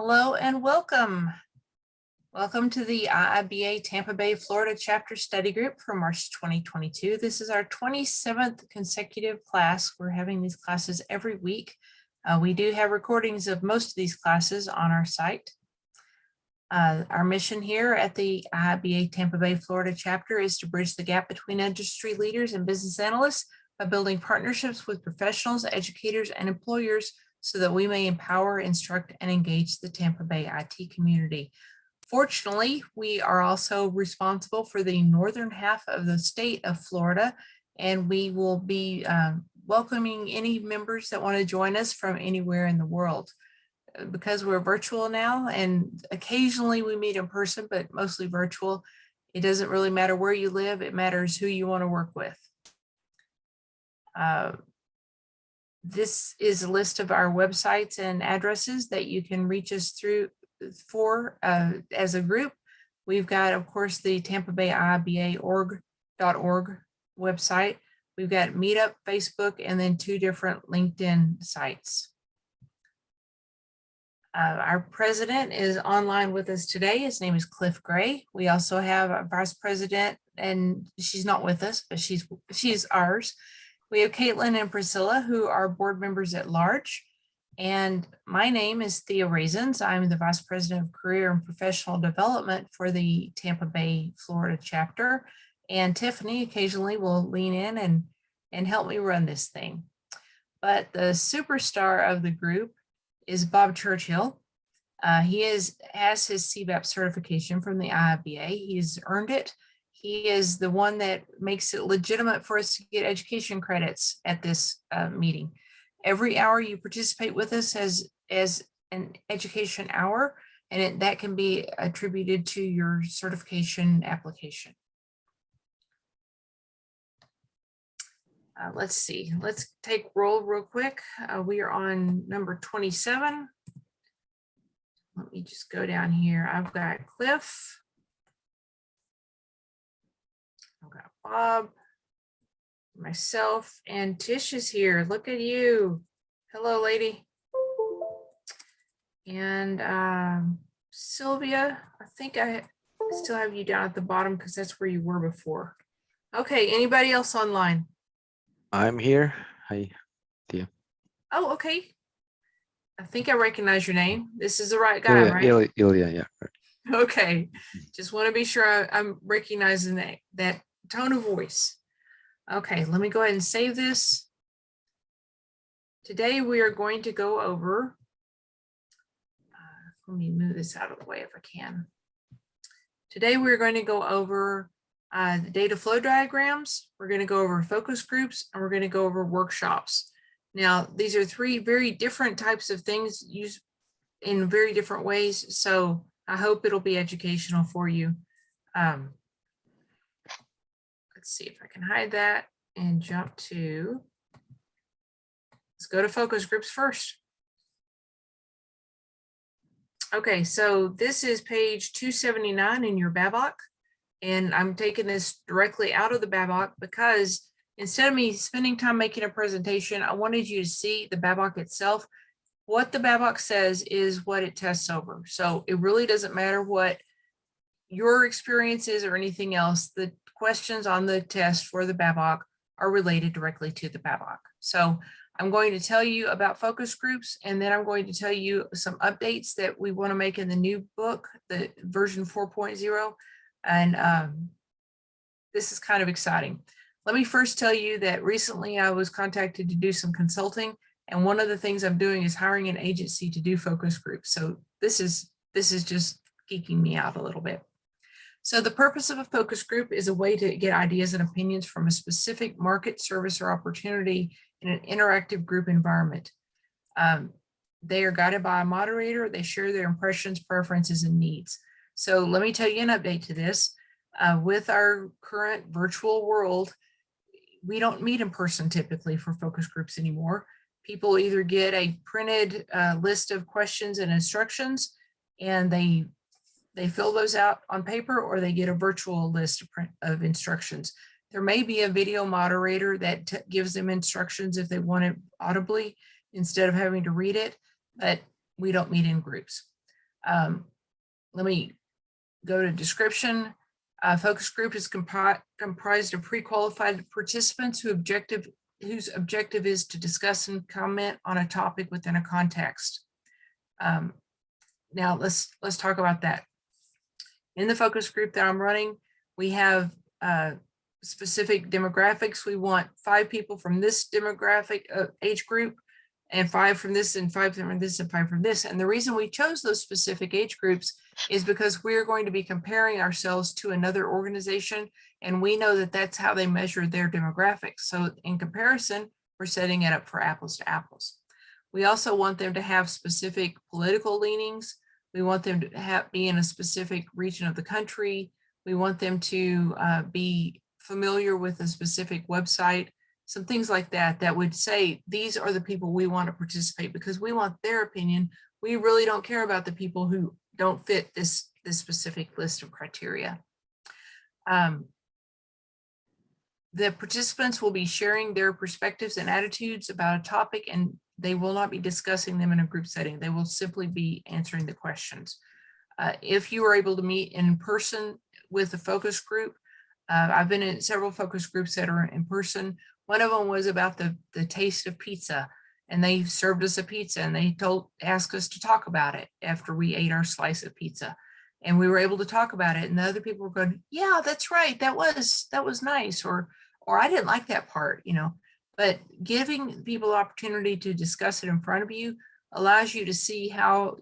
Hello and welcome. Welcome to the IIBA Tampa Bay, Florida chapter study group for March 2022. This is our 27th consecutive class. We're having these classes every week. We do have recordings of most of these classes on our site. Our mission here at the IIBA Tampa Bay, Florida chapter is to bridge the gap between industry leaders and business analysts by building partnerships with professionals, educators, and employers so that we may empower, instruct, and engage the Tampa Bay IT community. Fortunately, we are also responsible for the northern half of the state of Florida, and we will be welcoming any members that want to join us from anywhere in the world. Because we're virtual now, and occasionally we meet in person, but mostly virtual, it doesn't really matter where you live, it matters who you want to work with. This is a list of our websites and addresses that you can reach us through as a group. We've got, of course, the TampaBayIIBA.org website. We've got Meetup, Facebook, and then 2 different LinkedIn sites. Our president is online with us today. His name is Cliff Gray. We also have a vice president, and she's not with us, but she's ours. We have Caitlin and Priscilla, who are board members at large. And my name is Thea Raisins. I'm the Vice President of Career and Professional Development for the Tampa Bay, Florida chapter. And Tiffany occasionally will lean in and help me run this thing. But the superstar of the group is Bob Churchill. He has his CBAP certification from the IIBA. He's earned it. He is the one that makes it legitimate for us to get education credits at this meeting. Every hour you participate with us as an education hour, and that can be attributed to your certification application. Let's see, let's take roll real quick. We are on number 27. Let me just go down here. I've got Cliff. I've got Bob, myself, and Tish is here. Look at you. Hello, lady. And Sylvia, I think I still have you down at the bottom because that's where you were before. Okay, anybody else online? I'm here. Hi, Tia. Oh, okay. I think I recognize your name. This is the right guy, right? Ilya, yeah. Okay, just want to be sure I'm recognizing that tone of voice. Okay, let me go ahead and save this. Today we are going to go over, let me move this out of the way if I can. Today we're going to go over the data flow diagrams. We're going to go over focus groups, and we're going to go over workshops. Now, these are 3 very different types of things used in very different ways, so I hope it'll be educational for you. Let's see if I can hide that and jump to, let's go to focus groups first. Okay, so this is page 279 in your BABOK, and I'm taking this directly out of the BABOK because instead of me spending time making a presentation, I wanted you to see the BABOK itself. What the BABOK says is what it tests over. So it really doesn't matter what your experience is or anything else. The questions on the test for the BABOK are related directly to the BABOK. So I'm going to tell you about focus groups, and then I'm going to tell you some updates that we want to make in the new book, the version 4.0. And this is kind of exciting. Let me first tell you that recently I was contacted to do some consulting, and one of the things I'm doing is hiring an agency to do focus groups. So this is just geeking me out a little bit. So the purpose of a focus group is a way to get ideas and opinions from a specific market, service, or opportunity in an interactive group environment. They are guided by a moderator. They share their impressions, preferences, and needs. So let me tell you an update to this. With our current virtual world, we don't meet in person typically for focus groups anymore. People either get a printed list of questions and instructions, and they fill those out on paper, or they get a virtual list of instructions. There may be a video moderator that gives them instructions if they want it audibly instead of having to read it, but we don't meet in groups. Let me go to description. Focus group is comprised of pre-qualified participants whose objective is to discuss and comment on a topic within a context. Now let's talk about that. In the focus group that I'm running, we have specific demographics. We want 5 people from this demographic age group, and 5 from this, and 5 from this, and 5 from this. And the reason we chose those specific age groups is because we're going to be comparing ourselves to another organization, and we know that that's how they measure their demographics. So in comparison, we're setting it up for apples to apples. We also want them to have specific political leanings. We want them to be in a specific region of the country. We want them to be familiar with a specific website, some things like that, that would say, these are the people we want to participate, because we want their opinion. We really don't care about the people who don't fit this specific list of criteria. The participants will be sharing their perspectives and attitudes about a topic, and they will not be discussing them in a group setting. They will simply be answering the questions. If you are able to meet in person with a focus group, I've been in several focus groups that are in person. One of them was about the taste of pizza, and they served us a pizza, and they asked us to talk about it after we ate our slice of pizza. And we were able to talk about it, and the other people were going, yeah, that's right, that was nice, or I didn't like that part, you know. But giving people opportunity to discuss it in front of you allows you to see how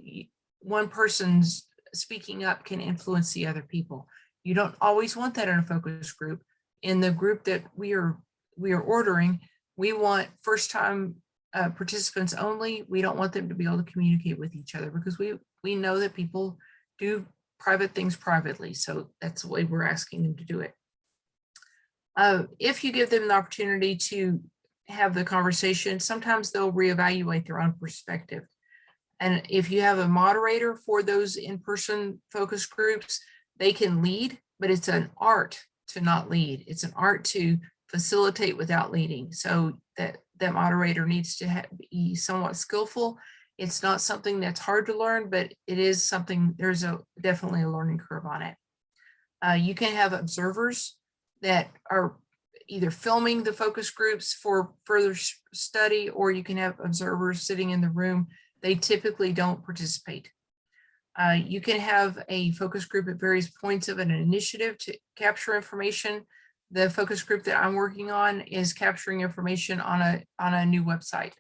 one person's speaking up can influence the other people. You don't always want that in a focus group. In the group that we are ordering, we want first-time participants only. We don't want them to be able to communicate with each other, because we know that people do private things privately. So that's the way we're asking them to do it. If you give them the opportunity to have the conversation, sometimes they'll reevaluate their own perspective. And if you have a moderator for those in-person focus groups, they can lead, but it's an art to not lead. It's an art to facilitate without leading. So that moderator needs to be somewhat skillful. It's not something that's hard to learn, but it is something, there's definitely a learning curve on it. You can have observers that are either filming the focus groups for further study, or you can have observers sitting in the room. They typically don't participate. You can have a focus group at various points of an initiative to capture information. The focus group that I'm working on is capturing information on a new website.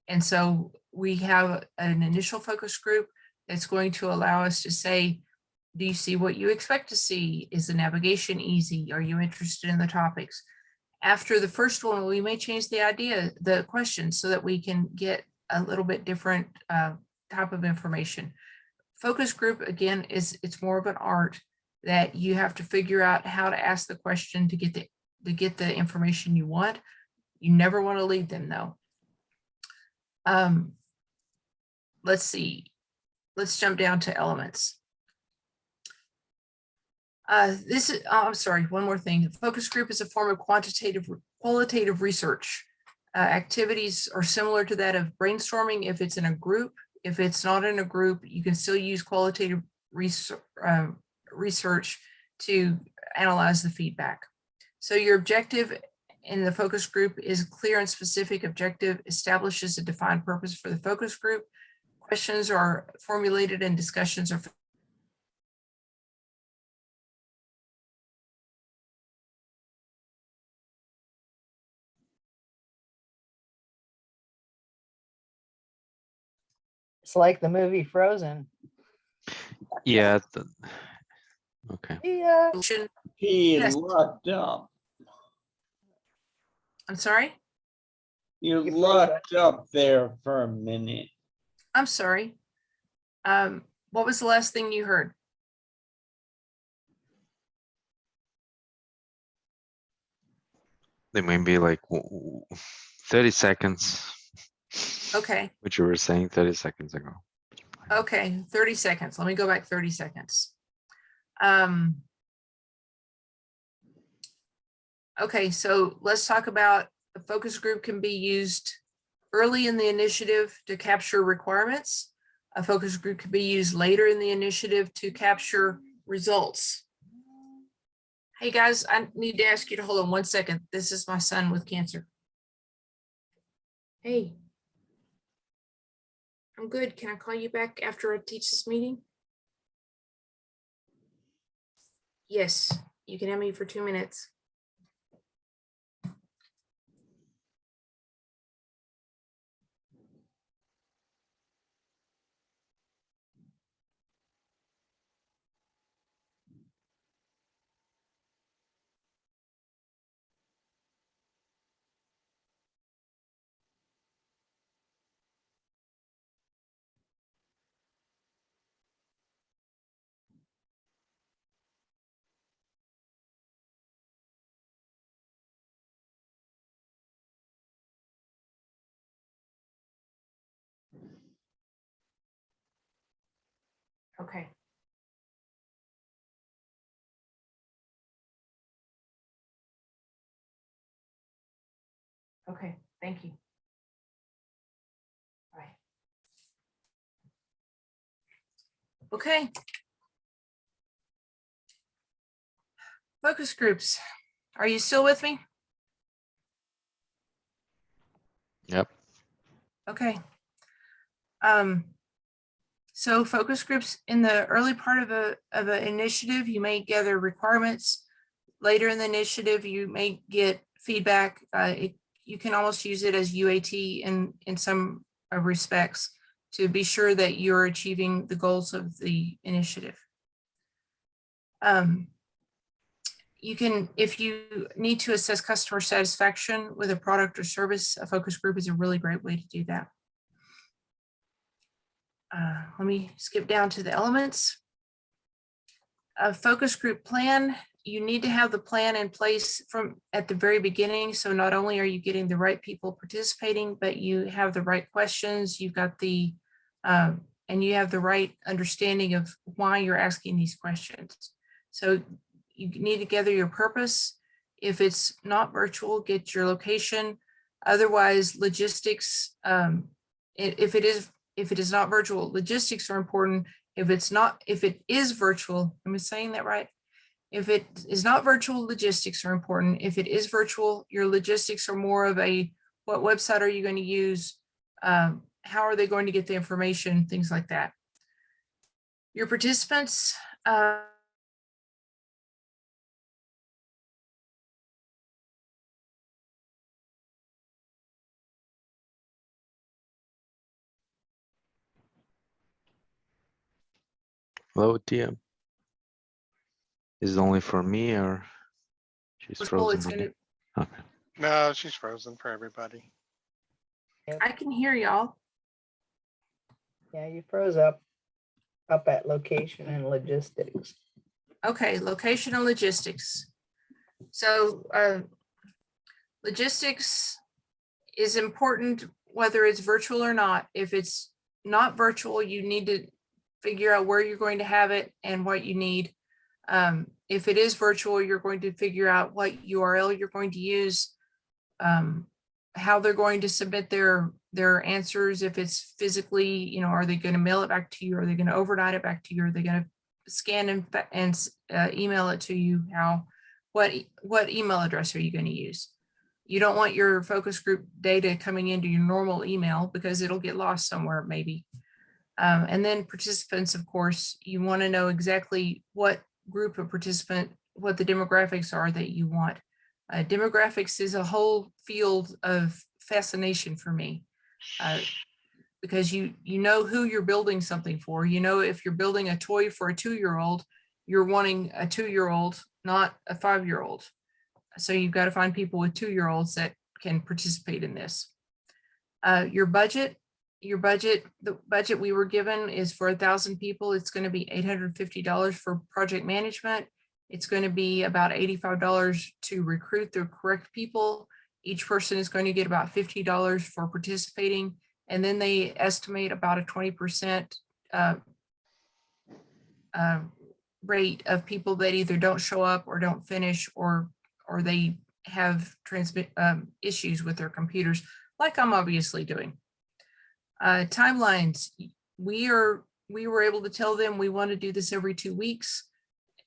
And so we have an initial focus group that's going to allow us to say, do you see what you expect to see? Is the navigation easy? Are you interested in the topics? After the first one, we may change the question, so that we can get a little bit different type of information. Focus group, again, it's more of an art that you have to figure out how to ask the question to get the information you want. You never want to lead them, though. Let's see. Let's jump down to elements. I'm sorry, one more thing. Focus group is a form of qualitative research. Activities are similar to that of brainstorming if it's in a group. If it's not in a group, you can still use qualitative research to analyze the feedback. So your objective in the focus group is clear and specific objective, establishes a defined purpose for the focus group. Questions are formulated and discussions are It's like the movie Frozen. Yeah. Okay. Yeah. He Yes. locked up. I'm sorry. You You froze locked up there for a minute. I'm sorry. What was the last thing you heard? They might be like 30 seconds. Okay. Which you were saying 30 seconds ago. Okay, 30 seconds. Let me go back 30 seconds. Okay, so let's talk about the focus group can be used early in the initiative to capture requirements. A focus group could be used later in the initiative to capture results. Hey guys, I need to ask you to hold on 1 second. This is my son with cancer. Hey. I'm good. Can I call you back after I teach this meeting? Yes, you can have me for 2 minutes. Okay. Okay, thank you. Bye. Okay. Focus groups. Are you still with me? Yep. Okay. So focus groups in the early part of an initiative, you may gather requirements. Later in the initiative, you may get feedback. You can almost use it as UAT in some respects to be sure that you're achieving the goals of the initiative. You can, if you need to assess customer satisfaction with a product or service, a focus group is a really great way to do that. Let me skip down to the elements. A focus group plan, you need to have the plan in place from at the very beginning. So not only are you getting the right people participating, but you have the right questions, you've got the, and you have the right understanding of why you're asking these questions. So you need to gather your purpose. If it's not virtual, get your location. Otherwise, logistics, if it is not virtual, logistics are important. If it is virtual, am I saying that right? If it is not virtual, logistics are important. If it is virtual, your logistics are more of a, what website are you going to use? How are they going to get the information? Things like that. Your participants, Hello, TM. Is it only for me or she's frozen? it's gonna, Okay. No, she's frozen for everybody. I can hear y'all. Yeah, you froze up at location and logistics. Okay, location and logistics. So logistics is important whether it's virtual or not. If it's not virtual, you need to figure out where you're going to have it and what you need. If it is virtual, you're going to figure out what URL you're going to use, how they're going to submit their answers. If it's physically, are they going to mail it back to you? Are they going to overnight it back to you? Are they going to scan and email it to you? What email address are you going to use? You don't want your focus group data coming into your normal email because it'll get lost somewhere maybe. And then participants, of course, you want to know exactly what group of participant, what the demographics are that you want. Demographics is a whole field of fascination for me because you know who you're building something for. If you're building a toy for a 2-year-old, you're wanting a 2-year-old, not a 5-year-old. So you've got to find people with 2-year-olds that can participate in this. Your budget, the budget we were given is for 1,000 people. It's going to be $850 for project management. It's going to be about $85 to recruit the correct people. Each person is going to get about $50 for participating. And then they estimate about a 20% rate of people that either don't show up or don't finish or they have issues with their computers, like I'm obviously doing. Timelines, we were able to tell them we want to do this every 2 weeks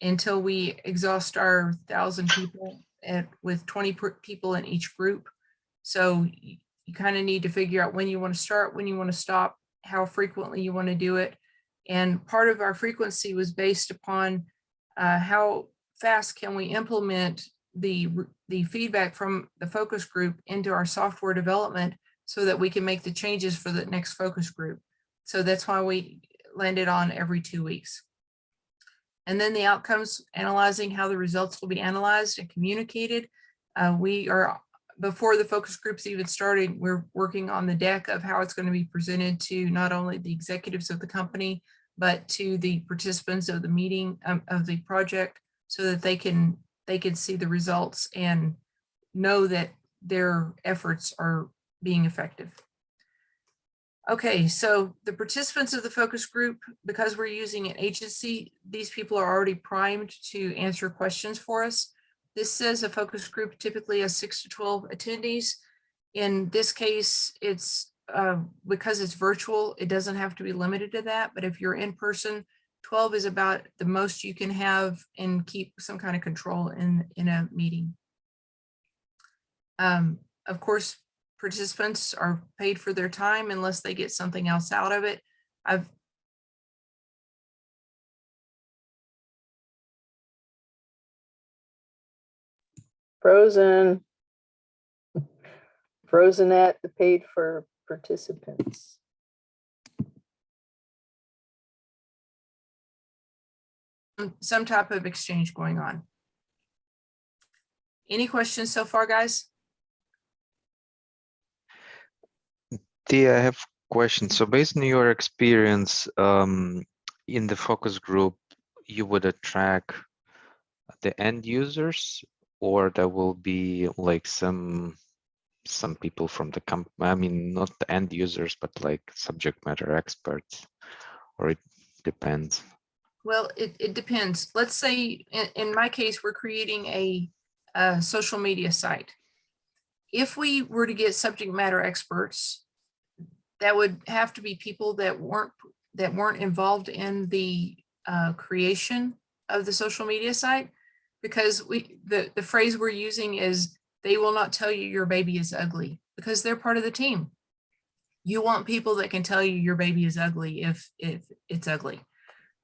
until we exhaust our 1,000 people with 20 people in each group. So you kind of need to figure out when you want to start, when you want to stop, how frequently you want to do it. And part of our frequency was based upon how fast can we implement the feedback from the focus group into our software development so that we can make the changes for the next focus group. So that's why we landed on every 2 weeks. And then the outcomes, analyzing how the results will be analyzed and communicated. We are, before the focus groups even started, we're working on the deck of how it's going to be presented to not only the executives of the company, but to the participants of the meeting of the project, so that they can see the results and know that their efforts are being effective. Okay, so the participants of the focus group, because we're using an agency, these people are already primed to answer questions for us. This says a focus group typically has 6 to 12 attendees. In this case, it's because it's virtual, it doesn't have to be limited to that, but if you're in person, 12 is about the most you can have and keep some kind of control in a meeting. Of course, participants are paid for their time unless they get something else out of it. Frozen. Frozen at the paid for participants. Some type of exchange going on. Any questions so far, guys? Tia, I have a question. So based on your experience in the focus group, you would attract the end users, or there will be like some people from the company, I mean, not the end users, but like subject matter experts, or it depends? Well, it depends. Let's say in my case, we're creating a social media site. If we were to get subject matter experts, that would have to be people that weren't involved in the creation of the social media site, because the phrase we're using is, they will not tell you your baby is ugly, because they're part of the team. You want people that can tell you your baby is ugly if it's ugly.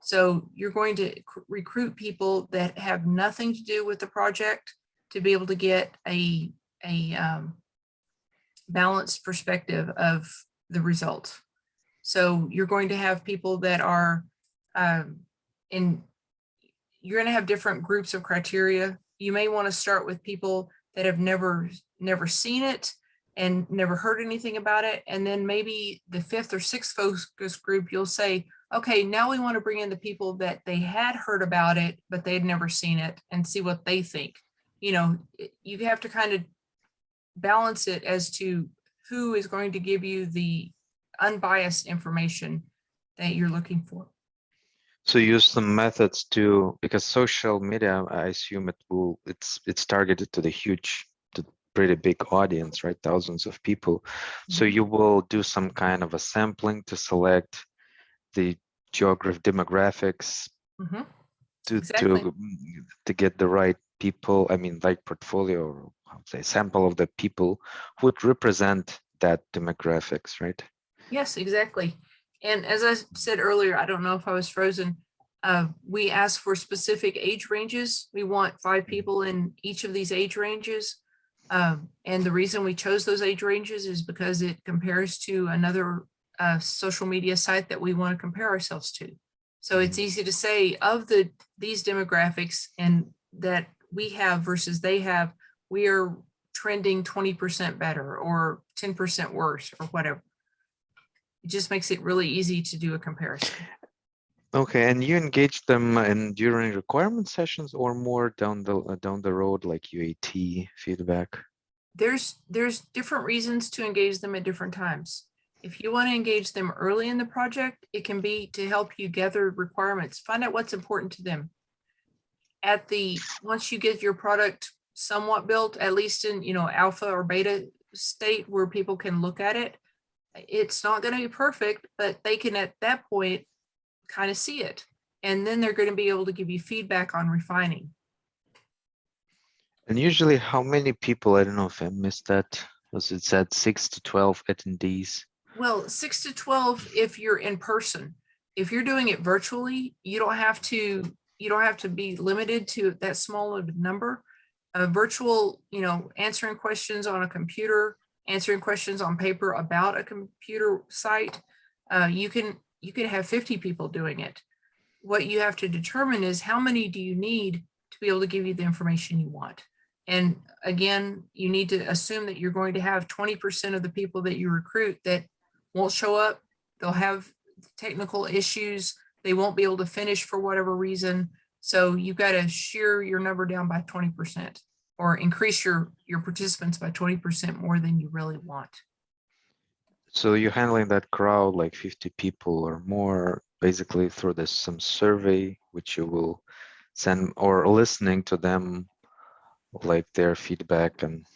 So you're going to recruit people that have nothing to do with the project to be able to get a balanced perspective of the result. So you're going to have people that are you're going to have different groups of criteria. You may want to start with people that have never seen it and never heard anything about it. And then maybe the 5th or 6th focus group, you'll say, okay, now we want to bring in the people that they had heard about it, but they'd never seen it, and see what they think. You know, you have to kind of balance it as to who is going to give you the unbiased information that you're looking for. So use some methods to, because social media, I assume it's targeted to the pretty big audience, right? Thousands of people. So you will do some kind of a sampling to select the demographics Exactly. to get the right people, I mean, like portfolio, or how to say, sample of the people who would represent that demographics, right? Yes, exactly. And as I said earlier, I don't know if I was frozen. We ask for specific age ranges. We want 5 people in each of these age ranges. And the reason we chose those age ranges is because it compares to another social media site that we want to compare ourselves to. So it's easy to say, of these demographics and that we have versus they have, we are trending 20% better or 10% worse or whatever. It just makes it really easy to do a comparison. Okay, and you engage them during requirement sessions, or more down the road, like UAT feedback? There's different reasons to engage them at different times. If you want to engage them early in the project, it can be to help you gather requirements, find out what's important to them. Once you get your product somewhat built, at least in alpha or beta state where people can look at it, It's not going to be perfect, but they can at that point kind of see it. And then they're going to be able to give you feedback on refining. And usually how many people, I don't know if I missed that, was it said 6 to 12 attendees? Well, 6 to 12 if you're in person. If you're doing it virtually, you don't have to be limited to that small of a number. Virtual, answering questions on a computer, answering questions on paper about a computer site, you can have 50 people doing it. What you have to determine is how many do you need to be able to give you the information you want. And again, you need to assume that you're going to have 20% of the people that you recruit that won't show up. They'll have technical issues. They won't be able to finish for whatever reason. So you've got to shear your number down by 20% or increase your participants by 20% more than you really want. So you're handling that crowd, like 50 people or more, basically through some survey, which you will send, or listening to them, like their feedback, and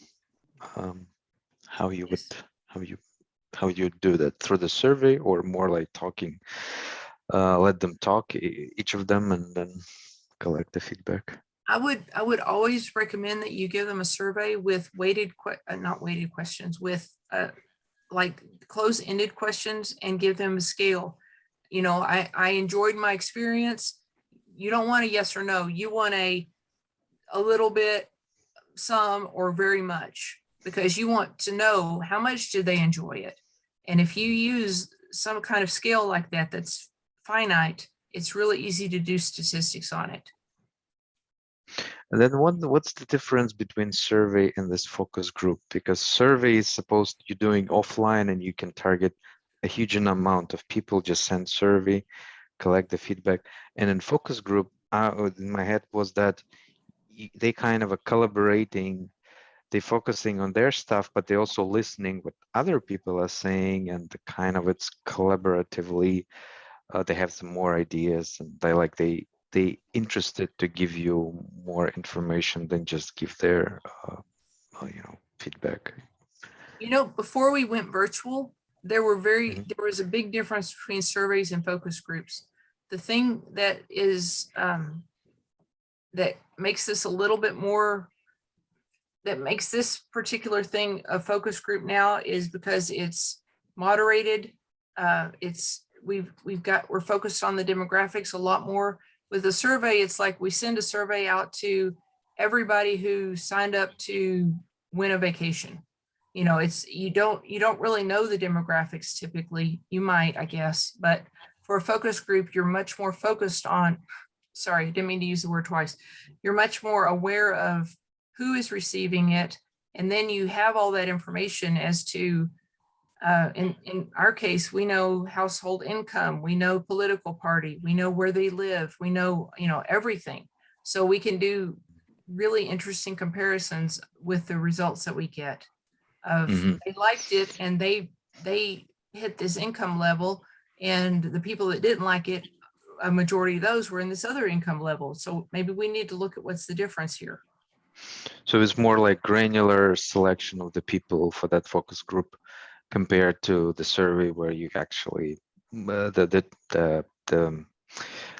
how you would, Yes. how you do that through the survey, or more like talking, let them talk, each of them, and then collect the feedback. I would always recommend that you give them a survey with not weighted questions, with like close-ended questions, and give them a scale. I enjoyed my experience. You don't want a yes or no. You want a little bit, some, or very much, because you want to know how much did they enjoy it. And if you use some kind of scale like that that's finite, it's really easy to do statistics on it. And then what's the difference between survey and this focus group? Because survey is supposed you're doing offline and you can target a huge amount of people, just send survey, collect the feedback. And in focus group, in my head was that they kind of are collaborating, they focusing on their stuff, but they also listening what other people are saying, and the kind of it's collaboratively, they have some more ideas, and they interested to give you more information than just give their feedback. Before we went virtual, there Mhm. was a big difference between surveys and focus groups. The thing that is that makes this a little bit more, that makes this particular thing a focus group now, is because it's moderated. We're focused on the demographics a lot more. With a survey, it's like we send a survey out to everybody who signed up to win a vacation. You don't really know the demographics typically. You might, I guess, but for a focus group, you're much more focused on, sorry, I didn't mean to use the word twice. You're much more aware of who is receiving it. And then you have all that information as to, in our case, we know household income, we know political party, we know where they live, we know, everything. So we can do really interesting comparisons with the results that we get of they liked it and they hit this income level, and the people that didn't like it, a majority of those were in this other income level. So maybe we need to look at what's the difference here. So it's more like granular selection of the people for that focus group compared to the survey, where you actually the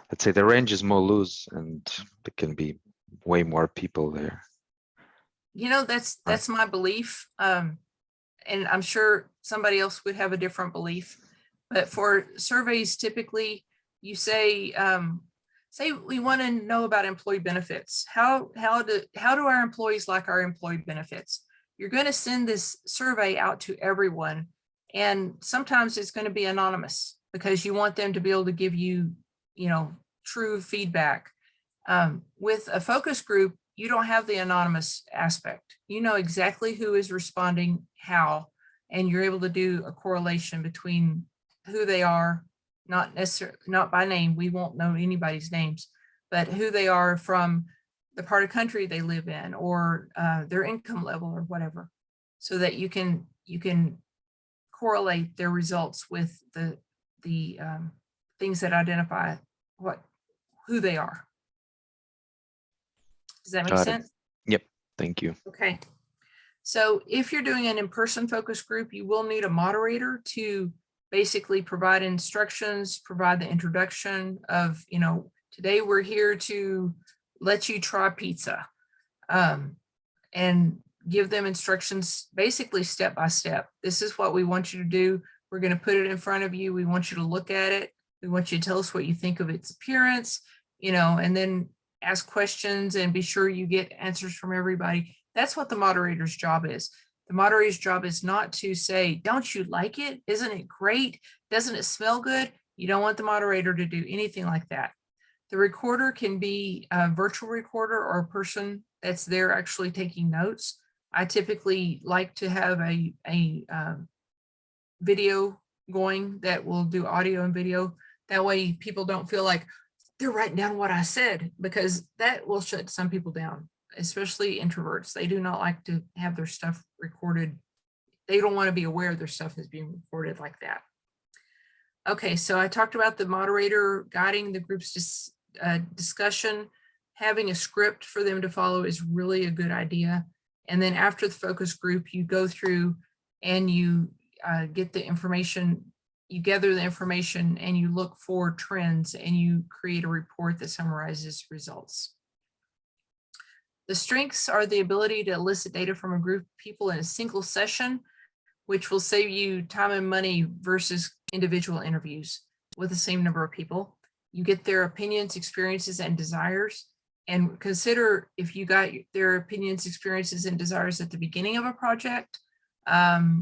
let's say the range is more loose and there can be way more people there. That's my belief. And I'm sure somebody else would have a different belief. But for surveys, typically you say we want to know about employee benefits. How do our employees like our employee benefits? You're going to send this survey out to everyone, and sometimes it's going to be anonymous because you want them to be able to give you, true feedback. With a focus group, you don't have the anonymous aspect. You know exactly who is responding how, and you're able to do a correlation between who they are, not necessarily, not by name, we won't know anybody's names, but who they are from the part of country they live in, or their income level or whatever, so that you can correlate their results with the things that identify who they are. Does that make Got it. sense? Yep. Thank you. Okay. So if you're doing an in-person focus group, you will need a moderator to basically provide instructions, provide the introduction of, today we're here to let you try pizza, and give them instructions basically step by step. This is what we want you to do. We're going to put it in front of you. We want you to look at it. We want you to tell us what you think of its appearance, and then ask questions and be sure you get answers from everybody. That's what the moderator's job is. The moderator's job is not to say, don't you like it? Isn't it great? Doesn't it smell good? You don't want the moderator to do anything like that. The recorder can be a virtual recorder or a person that's there actually taking notes. I typically like to have a video going that will do audio and video. That way people don't feel like they're writing down what I said, because that will shut some people down, especially introverts. They do not like to have their stuff recorded. They don't want to be aware their stuff is being recorded like that. Okay, so I talked about the moderator guiding the group's discussion. Having a script for them to follow is really a good idea. And then after the focus group, you go through and you get the information, you gather the information and you look for trends and you create a report that summarizes results. The strengths are the ability to elicit data from a group of people in a single session, which will save you time and money versus individual interviews with the same number of people. You get their opinions, experiences, and desires. And consider if you got their opinions, experiences, and desires at the beginning of a project.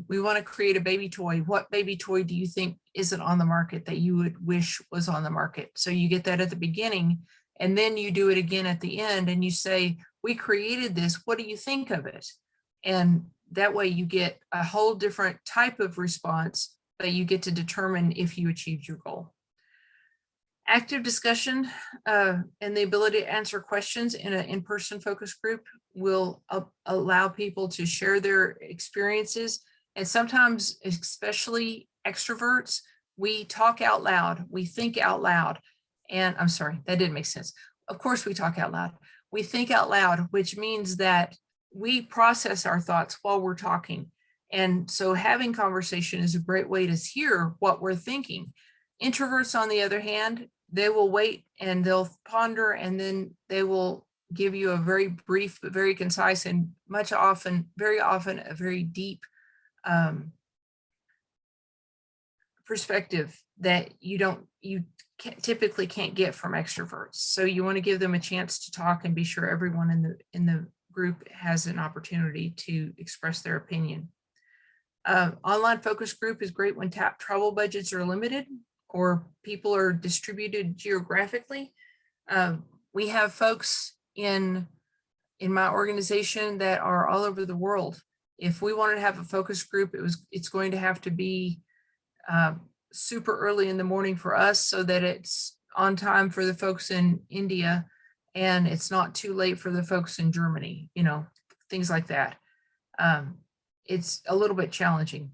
We want to create a baby toy. What baby toy do you think isn't on the market that you would wish was on the market? So you get that at the beginning, and then you do it again at the end and you say, we created this, what do you think of it? And that way you get a whole different type of response, but you get to determine if you achieved your goal. Active discussion and the ability to answer questions in an in-person focus group will allow people to share their experiences. And sometimes, especially extroverts, we talk out loud, we think out loud. And I'm sorry, that didn't make sense. Of course we talk out loud. We think out loud, which means that we process our thoughts while we're talking. And so having conversation is a great way to hear what we're thinking. Introverts, on the other hand, they will wait and they'll ponder, and then they will give you a very brief, but very concise, and very often a very deep perspective that you typically can't get from extroverts. So you want to give them a chance to talk and be sure everyone in the group has an opportunity to express their opinion. Online focus group is great when travel budgets are limited or people are distributed geographically. We have folks in my organization that are all over the world. If we wanted to have a focus group, it's going to have to be super early in the morning for us so that it's on time for the folks in India and it's not too late for the folks in Germany, things like that. It's a little bit challenging.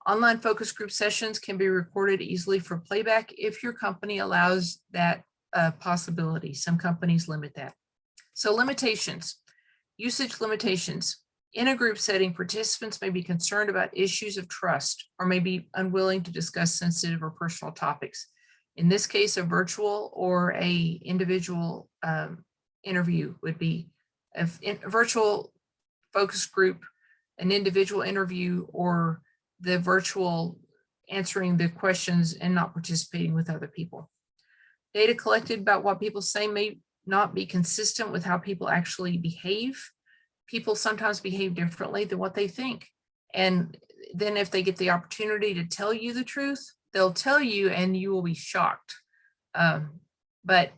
Online focus group sessions can be recorded easily for playback if your company allows that possibility. Some companies limit that. So limitations, usage limitations. In a group setting, participants may be concerned about issues of trust or may be unwilling to discuss sensitive or personal topics. In this case, a virtual or a individual interview would be a virtual focus group, an individual interview, or the virtual answering the questions and not participating with other people. Data collected about what people say may not be consistent with how people actually behave. People sometimes behave differently than what they think. And then if they get the opportunity to tell you the truth, they'll tell you and you will be shocked. But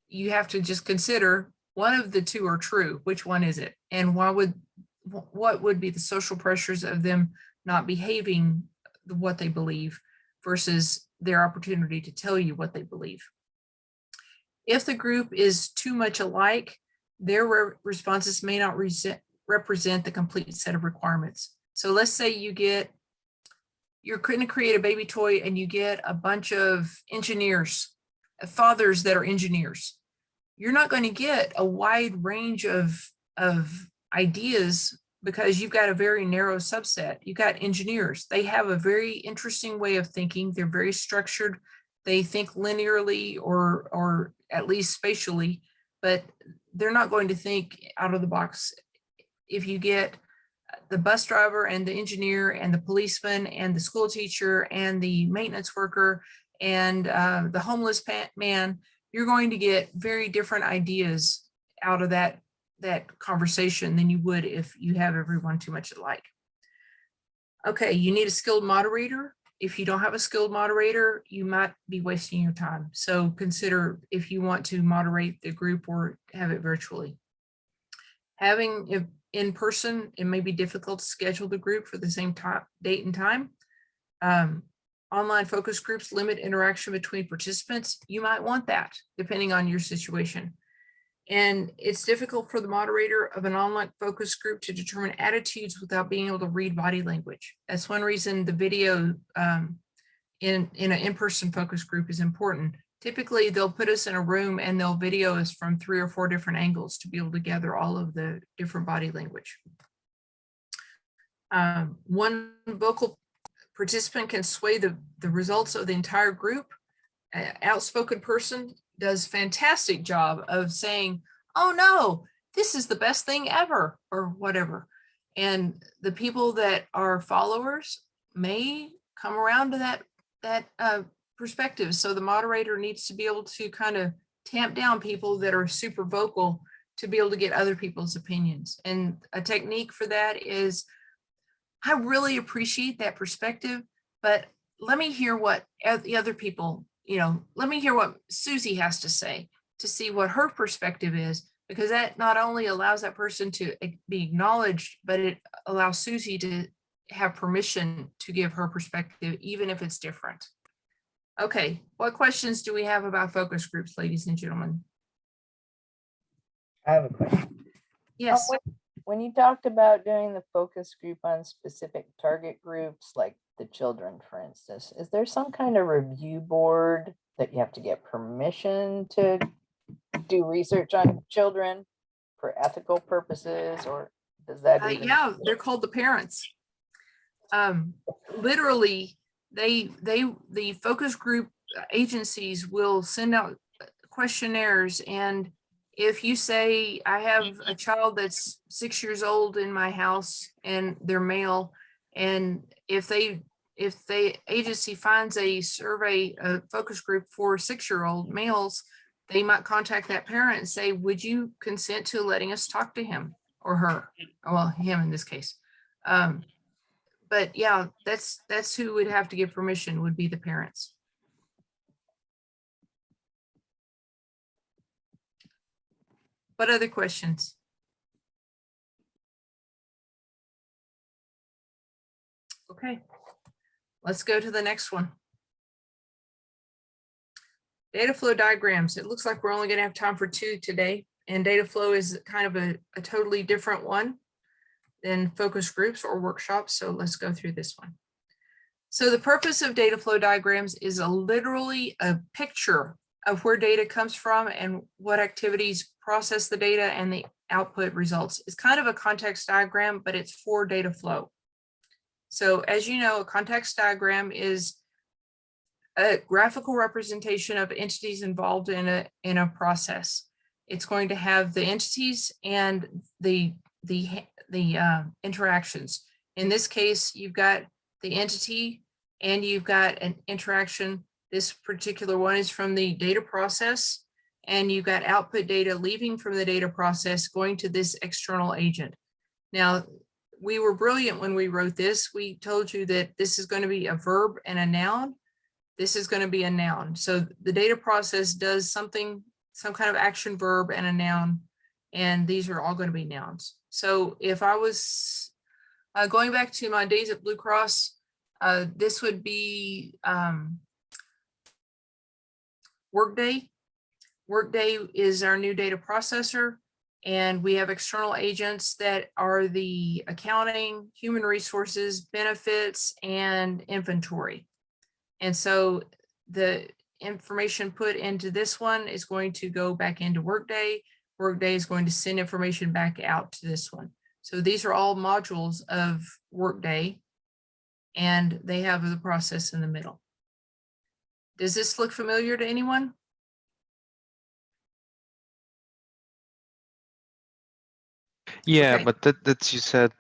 you have to just consider one of the two are true. Which one is it? And what would be the social pressures of them not behaving what they believe versus their opportunity to tell you what they believe. If the group is too much alike, their responses may not represent the complete set of requirements. So let's say you're going to create a baby toy and you get a bunch of engineers, fathers that are engineers. You're not going to get a wide range of ideas because you've got a very narrow subset. You've got engineers. They have a very interesting way of thinking. They're very structured. They think linearly or at least spatially, but they're not going to think out of the box. If you get the bus driver and the engineer and the policeman and the school teacher and the maintenance worker and the homeless man, you're going to get very different ideas out of that conversation than you would if you have everyone too much alike. Okay, you need a skilled moderator. If you don't have a skilled moderator, you might be wasting your time. So consider if you want to moderate the group or have it virtually. Having it in person, it may be difficult to schedule the group for the same date and time. Online focus groups limit interaction between participants. You might want that depending on your situation. And it's difficult for the moderator of an online focus group to determine attitudes without being able to read body language. That's one reason the video in an in-person focus group is important. Typically, they'll put us in a room and they'll video us from 3 or 4 different angles to be able to gather all of the different body language. One vocal participant can sway the results of the entire group. An outspoken person does fantastic job of saying, oh no, this is the best thing ever, or whatever. And the people that are followers may come around to that perspective. So the moderator needs to be able to kind of tamp down people that are super vocal to be able to get other people's opinions. And a technique for that is, I really appreciate that perspective, but let me hear what the other people, let me hear what Susie has to say to see what her perspective is, because that not only allows that person to be acknowledged, but it allows Susie to have permission to give her perspective, even if it's different. Okay, what questions do we have about focus groups, ladies and gentlemen? I have a question. Yes. When you talked about doing the focus group on specific target groups, like the children, for instance, is there some kind of review board that you have to get permission to do research on children for ethical purposes, or does that even? Yeah, they're called the parents. Literally, the focus group agencies will send out questionnaires, and if you say, I have a child that's 6 years old in my house and they're male, and if the agency finds a survey, a focus group for 6-year-old males, they might contact that parent and say, would you consent to letting us talk to him or her? Well, him in this case. But yeah, that's who would have to give permission, would be the parents. What other questions? Okay, let's go to the next one. Data flow diagrams. It looks like we're only going to have time for 2 today, and data flow is kind of a totally different one than focus groups or workshops. So let's go through this one. So the purpose of data flow diagrams is literally a picture of where data comes from and what activities process the data and the output results. It's kind of a context diagram, but it's for data flow. So as you know, a context diagram is a graphical representation of entities involved in a process. It's going to have the entities and the interactions. In this case, you've got the entity and you've got an interaction. This particular one is from the data process, and you've got output data leaving from the data process going to this external agent. Now, we were brilliant when we wrote this. We told you that this is going to be a verb and a noun. This is going to be a noun. So the data process does something, some kind of action verb and a noun, and these are all going to be nouns. So if I was going back to my days at Blue Cross, this would be Workday. Workday is our new data processor, and we have external agents that are the accounting, human resources, benefits, and inventory. And so the information put into this one is going to go back into Workday. Workday is going to send information back out to this one. So these are all modules of Workday, and they have the process in the middle. Does this look familiar to anyone? Yeah, Okay. but that's, you said,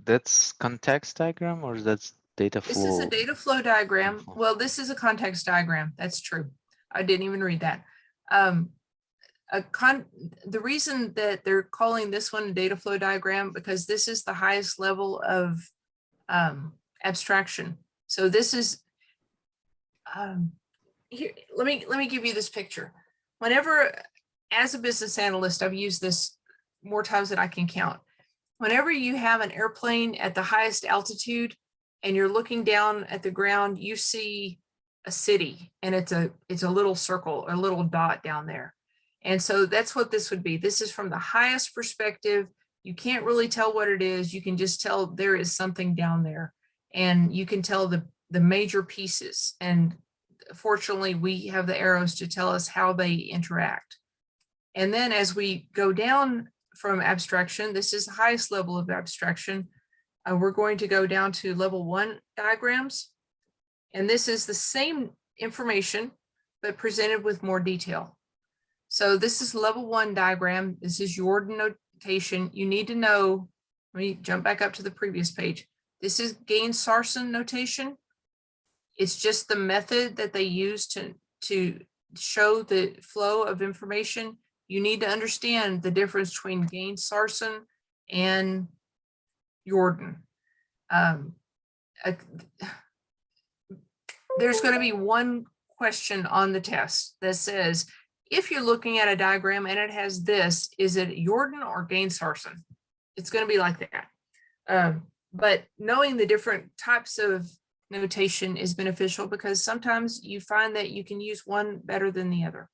that's context diagram, or that's data This is a flow? data flow diagram. Info. Well, this is a context diagram. That's true. I didn't even read that. The reason that they're calling this one a data flow diagram, because this is the highest level of abstraction. So this is, here, let me give you this picture. Whenever, as a business analyst, I've used this more times than I can count. Whenever you have an airplane at the highest altitude and you're looking down at the ground, you see a city, and it's a little circle, a little dot down there. And so that's what this would be. This is from the highest perspective. You can't really tell what it is. You can just tell there is something down there, and you can tell the major pieces. And fortunately, we have the arrows to tell us how they interact. And then as we go down from abstraction, this is the highest level of abstraction. We're going to go down to level 1 diagrams. And this is the same information, but presented with more detail. So this is level 1 diagram. This is your notation. You need to know, let me jump back up to the previous page. This is Gaines-Sarson notation. It's just the method that they use to show the flow of information. You need to understand the difference between Gaines-Sarson and Jordan. There's going to be one question on the test that says, if you're looking at a diagram and it has this, is it Jordan or Gaines-Sarson? It's going to be like that. But knowing the different types of notation is beneficial, because sometimes you find that you can use one better than the other.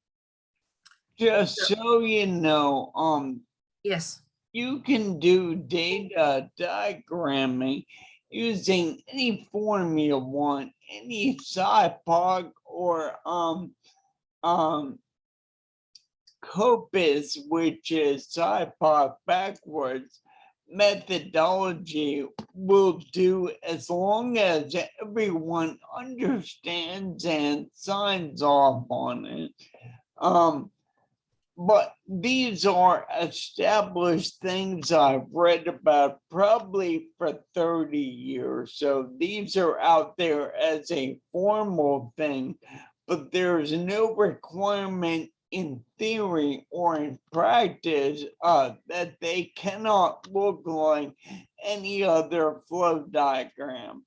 Just so you know, Yes. you can do data diagramming using any form you want, any CBAP or COPIS, which is CBAP backwards methodology, will do, as long as everyone understands and signs off on it. But these are established things I've read about probably for 30 years. So these are out there as a formal thing, but there's no requirement in theory or in practice that they cannot look like any other flow diagram.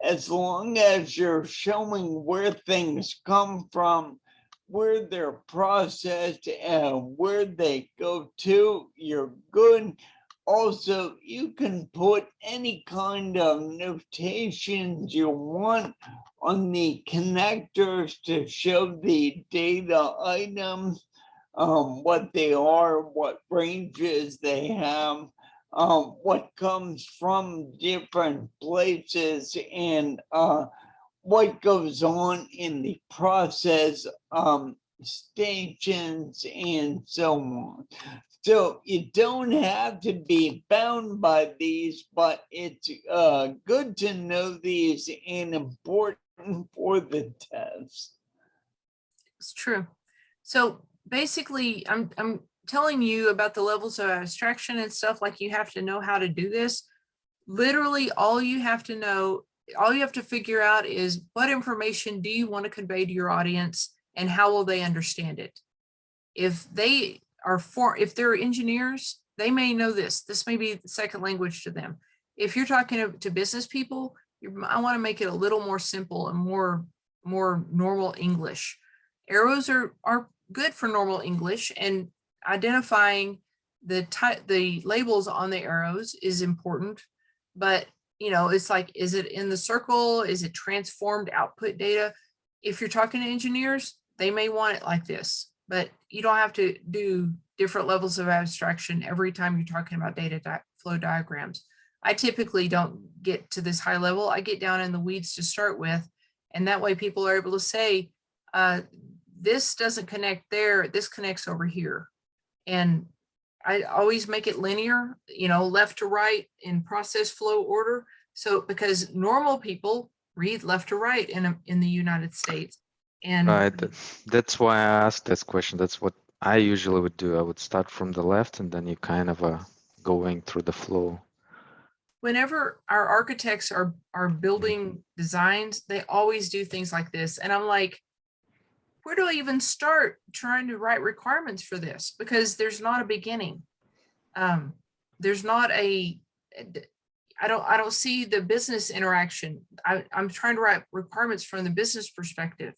As long as you're showing where things come from, where they're processed, and where they go to, you're good. Also, you can put any kind of notations you want on the connectors to show the data items, what they are, what ranges they have, what comes from different places, and what goes on in the process, stations, and so on. So you don't have to be bound by these, but it's good to know these and important for the test. It's true. So basically, I'm telling you about the levels of abstraction and stuff, like you have to know how to do this. Literally, all you have to know, all you have to figure out is what information do you want to convey to your audience, and how will they understand it? If they are if they're engineers, they may know this. This may be the second language to them. If you're talking to business people, I want to make it a little more simple and more normal English. Arrows are good for normal English, and identifying the labels on the arrows is important. But you know, it's like, is it in the circle? Is it transformed output data? If you're talking to engineers, they may want it like this, but you don't have to do different levels of abstraction every time you're talking about data flow diagrams. I typically don't get to this high level. I get down in the weeds to start with, and that way people are able to say, this doesn't connect there, this connects over here. And I always make it linear, you know, left to right in process flow order. So because normal people read left to right in the United States. And Right. That's why I asked this question. That's what I usually would do. I would start from the left and then you kind of going through the flow. whenever our architects are building designs, they always do things like this. And I'm like, where do I even start trying to write requirements for this? Because there's not a beginning. There's not a, I don't see the business interaction. I'm trying to write requirements from the business perspective.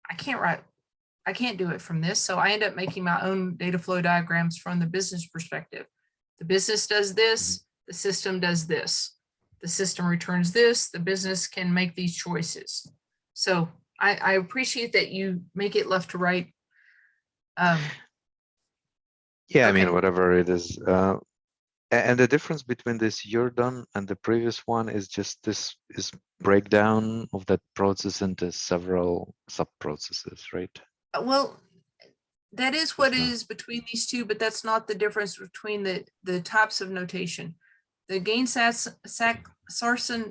I can't do it from this. So I end up making my own data flow diagrams from the business perspective. The business does this, the system does this. The system returns this, the business can make these choices. So I appreciate that you make it left to right. Yeah, okay. I mean, whatever it is. And the difference between this you're done and the previous one is just this is breakdown of that process into several sub-processes, right? Well, that is what It's not. is between these two, but that's not the difference between the types of notation. The Gain-Sarson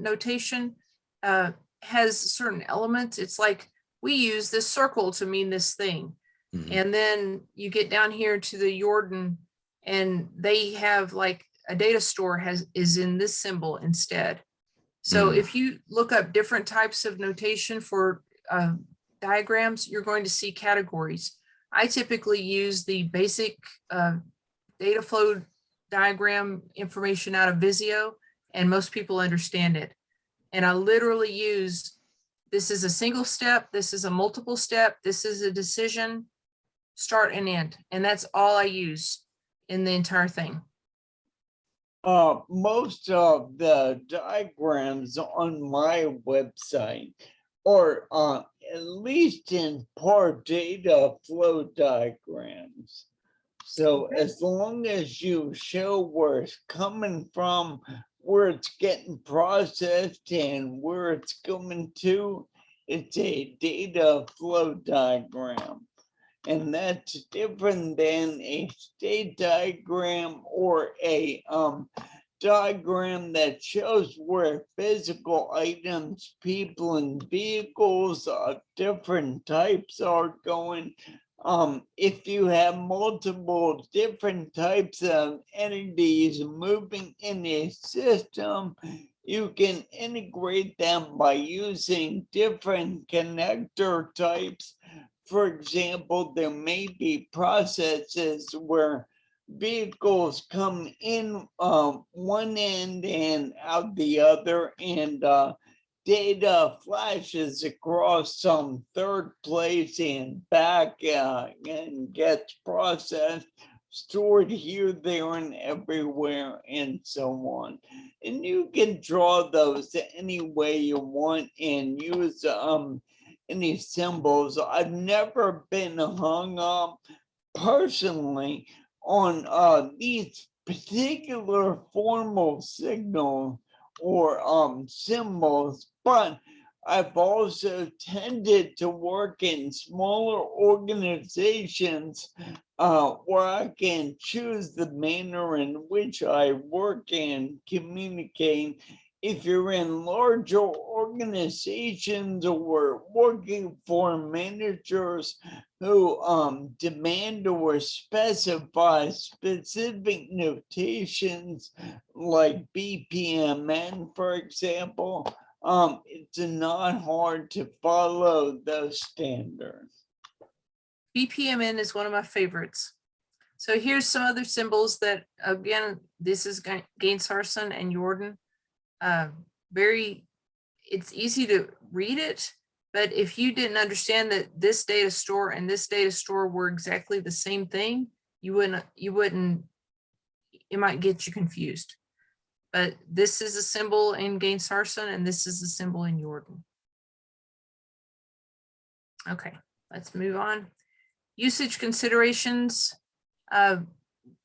notation has certain elements. It's like we use this circle to mean this thing. Mhm. And then you get down here to the Jordan and they have like a data store is in this symbol instead. So if you look up different types of notation for diagrams, you're going to see categories. I typically use the basic data flow diagram information out of Visio, and most people understand it. And I literally use, this is a single step, this is a multiple step, this is a decision, start and end. And that's all I use in the entire thing. Most of the diagrams on my website or at least in part data flow diagrams. So as long as you show where it's coming from, where it's getting processed and where it's going to, it's a data flow diagram. And that's different than a state diagram or a diagram that shows where physical items, people, and vehicles of different types are going. If you have multiple different types of entities moving in a system, you can integrate them by using different connector types. For example, there may be processes where vehicles come in one end and out the other, and data flashes across some third place and back and gets processed, stored here, there, and everywhere, and so on. And you can draw those any way you want and use any symbols. I've never been hung up personally on these particular formal signals or symbols, but I've also tended to work in smaller organizations where I can choose the manner in which I work and communicate. If you're in larger organizations or working for managers who demand or specify specific notations like BPMN, for example, it's not hard to follow those standards. BPMN is one of my favorites. So here's some other symbols that, again, this is Gain-Sarson and Jordan. It's easy to read it, but if you didn't understand that this data store and this data store were exactly the same thing, it might get you confused. But this is a symbol in Gain-Sarson and this is a symbol in Jordan. Okay, let's move on. Usage considerations.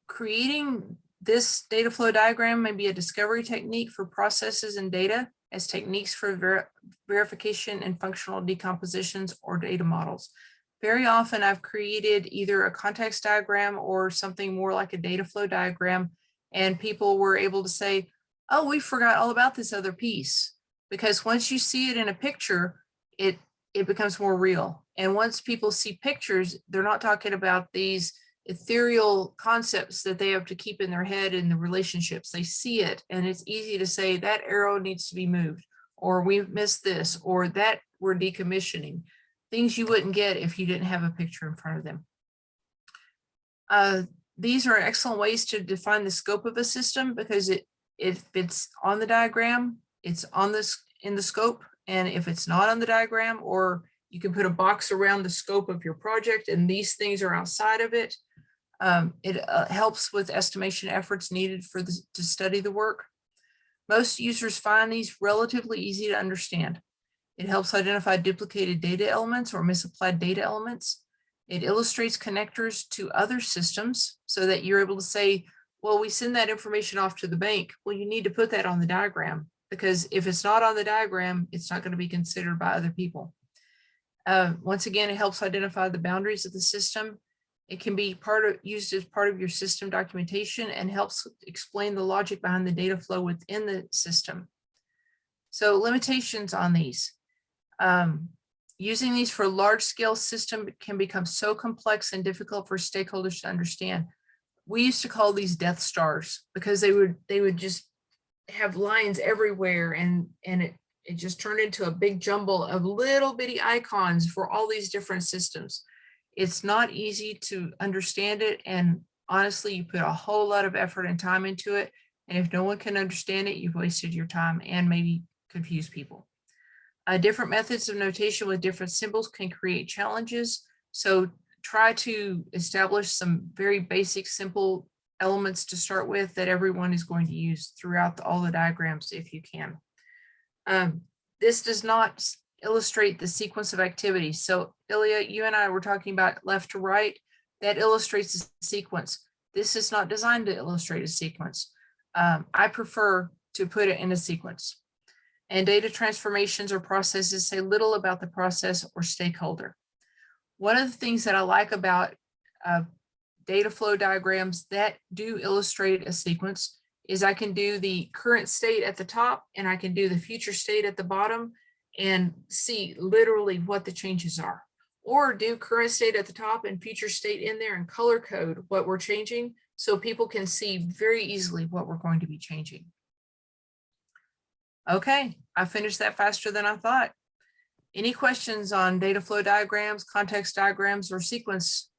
Creating this data flow diagram may be a discovery technique for processes and data as techniques for verification and functional decompositions or data models. Very often I've created either a context diagram or something more like a data flow diagram, and people were able to say, oh, we forgot all about this other piece. Because once you see it in a picture, it becomes more real. And once people see pictures, they're not talking about these ethereal concepts that they have to keep in their head in the relationships. They see it, and it's easy to say that arrow needs to be moved, or we missed this, or that we're decommissioning. Things you wouldn't get if you didn't have a picture in front of them. These are excellent ways to define the scope of a system, because if it's on the diagram, it's on this in the scope. And if it's not on the diagram, or you can put a box around the scope of your project and these things are outside of it, it helps with estimation efforts needed to study the work. Most users find these relatively easy to understand. It helps identify duplicated data elements or misapplied data elements. It illustrates connectors to other systems so that you're able to say, well, we send that information off to the bank. Well, you need to put that on the diagram, because if it's not on the diagram, it's not going to be considered by other people. Once again, it helps identify the boundaries of the system. It can be used as part of your system documentation and helps explain the logic behind the data flow within the system. So limitations on these. Using these for large scale system can become so complex and difficult for stakeholders to understand. We used to call these Death Stars, because they would just have lines everywhere, and it just turned into a big jumble of little bitty icons for all these different systems. It's not easy to understand it, and honestly, you put a whole lot of effort and time into it, and if no one can understand it, you've wasted your time and maybe confuse people. Different methods of notation with different symbols can create challenges, so try to establish some very basic, simple elements to start with that everyone is going to use throughout all the diagrams if you can. This does not illustrate the sequence of activities. So Ilya, you and I were talking about left to right. That illustrates the sequence. This is not designed to illustrate a sequence. I prefer to put it in a sequence. And data transformations or processes say little about the process or stakeholder. One of the things that I like about data flow diagrams that do illustrate a sequence is I can do the current state at the top and I can do the future state at the bottom and see literally what the changes are, or do current state at the top and future state in there and color code what we're changing so people can see very easily what we're going to be changing. Okay, I finished that faster than I thought. Any questions on data flow diagrams, context diagrams, or sequence?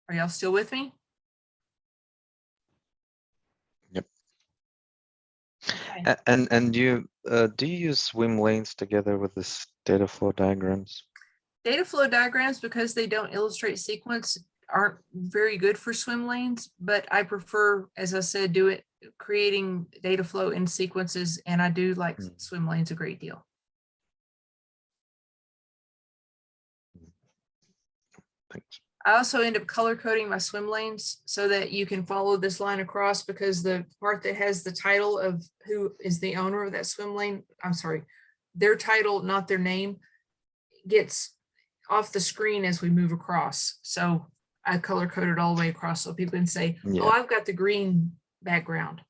Are y'all still with me? Yep. Okay. And you do you use swim lanes together with this data flow diagrams? Data flow diagrams, because they don't illustrate sequence, aren't very good for swim lanes, but I prefer, as I said, creating data flow in sequences, and I do like swim lanes a great deal. Thanks. I also end up color coding my swim lanes so that you can follow this line across, because the part that has the title of who is the owner of that swim lane, I'm sorry, their title, not their name, gets off the screen as we move across. So I color coded all the way across so people can say, oh, I've got the green background.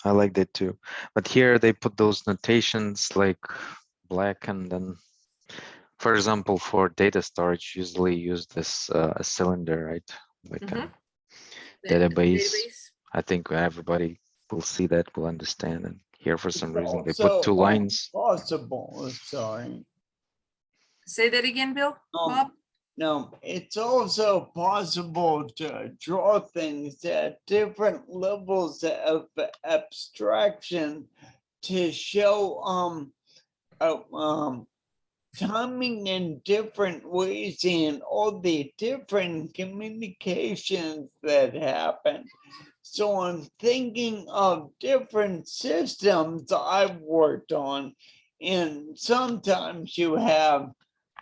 I like that too. But here they put those notations like black, and then, for example, for data storage, usually use this a cylinder, right? Like a database. I think everybody will see that, will understand. And here, for some reason, they put two lines. Possible, sorry. Say that again, Bill, Bob? No, it's also possible to draw things at different levels of abstraction to show timing in different ways in all the different communications that happen. So I'm thinking of different systems I've worked on, and sometimes you have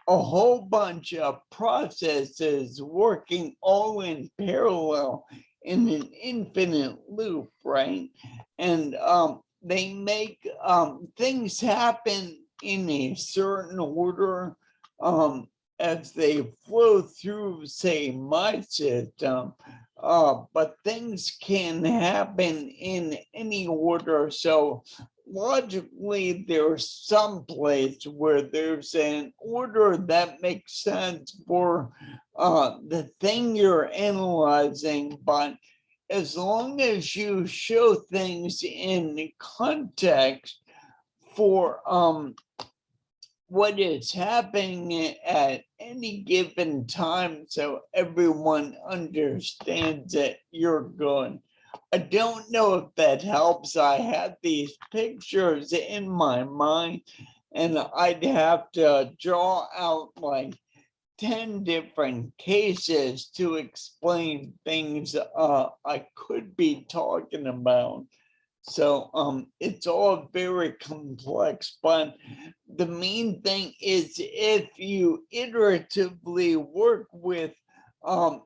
a whole bunch of processes working all in parallel in an infinite loop, right? And they make things happen in a certain order as they flow through, say, my system. But things can happen in any order. So logically, there's some place where there's an order that makes sense for the thing you're analyzing, but as long as you show things in context for what is happening at any given time, so everyone understands it, you're good. I don't know if that helps. I had these pictures in my mind and I'd have to draw out like 10 different cases to explain things I could be talking about. So it's all very complex, but the main thing is if you iteratively work with